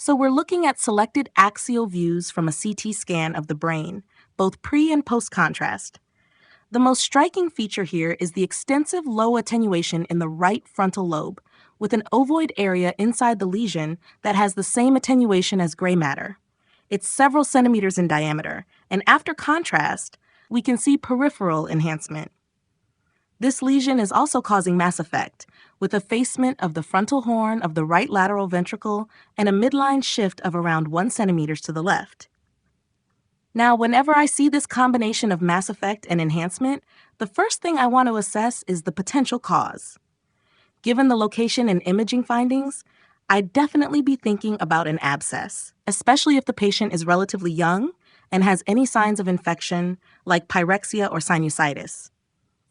So we're looking at selected axial views from a CT scan of the brain, both pre and post contrast. The most striking feature here is the extensive low attenuation in the right frontal lobe, with an ovoid area inside the lesion that has the same attenuation as gray matter. It's several centimeters in diameter, and after contrast, we can see peripheral enhancement. This lesion is also causing mass effect, with effacement of the frontal horn of the right lateral ventricle and a midline shift of around 1 centimeter to the left. Now, whenever I see this combination of mass effect and enhancement, the first thing I want to assess is the potential cause. Given the location and imaging findings, I'd definitely be thinking about an abscess, especially if the patient is relatively young and has any signs of infection like pyrexia or sinusitis.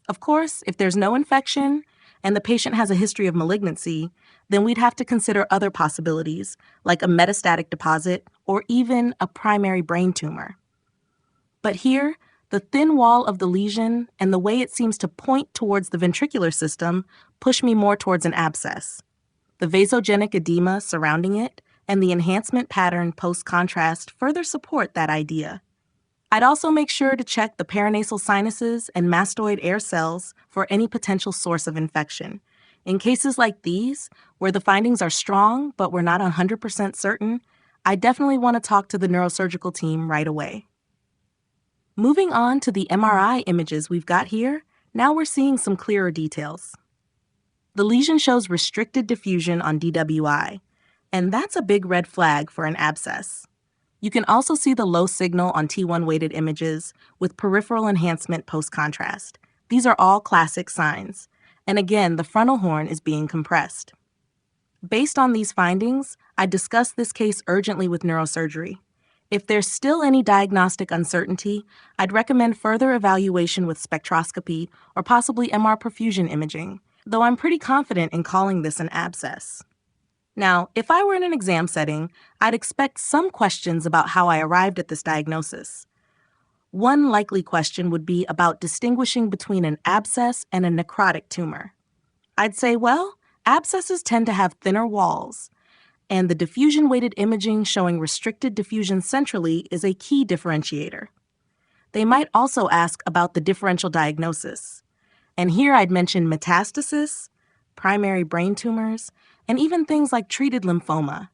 Of course, if there's no infection and the patient has a history of malignancy, then we'd have to consider other possibilities like a metastatic deposit or even a primary brain tumor. But here, the thin wall of the lesion and the way it seems to point towards the ventricular system push me more towards an abscess. The vasogenic edema surrounding it and the enhancement pattern post-contrast further support that idea. I'd also make sure to check the paranasal sinuses and mastoid air cells for any potential source of infection. In cases like these, where the findings are strong but we're not 100% certain, I definitely want to talk to the neurosurgical team right away. Moving on to the MRI images we've got here, now we're seeing some clearer details. The lesion shows restricted diffusion on DWI, and that's a big red flag for an abscess. You can also see the low signal on T1 weighted images with peripheral enhancement post-contrast. These are all classic signs. And again, the frontal horn is being compressed. Based on these findings, I discussed this case urgently with neurosurgery. If there's still any diagnostic uncertainty, I'd recommend further evaluation with spectroscopy or possibly MR perfusion imaging, though I'm pretty confident in calling this an abscess. Now, if I were in an exam setting, I'd expect some questions about how I arrived at this diagnosis. One likely question would be about distinguishing between an abscess and a necrotic tumor. I'd say, well, abscesses tend to have thinner walls, and the diffusion-weighted imaging showing restricted diffusion centrally is a key differentiator. They might also ask about the differential diagnosis. And here I'd mention metastasis, primary brain tumors, and even things like treated lymphoma,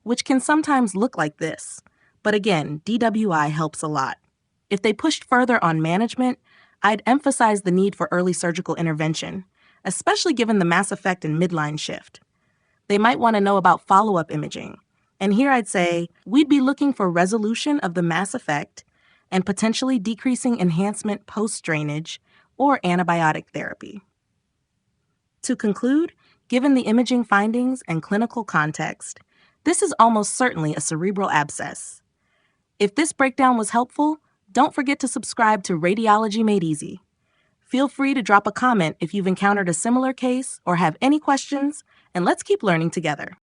which can sometimes look like this. But again, DWI helps a lot. If they pushed further on management, I'd emphasize the need for early surgical intervention, especially given the mass effect and midline shift. They might want to know about follow-up imaging. And here I'd say we'd be looking for resolution of the mass effect and potentially decreasing enhancement post-drainage or antibiotic therapy. To conclude, given the imaging findings and clinical context, this is almost certainly a cerebral abscess. If this breakdown was helpful, don't forget to subscribe to Radiology Made Easy. Feel free to drop a comment if you've encountered a similar case or have any questions, and let's keep learning together.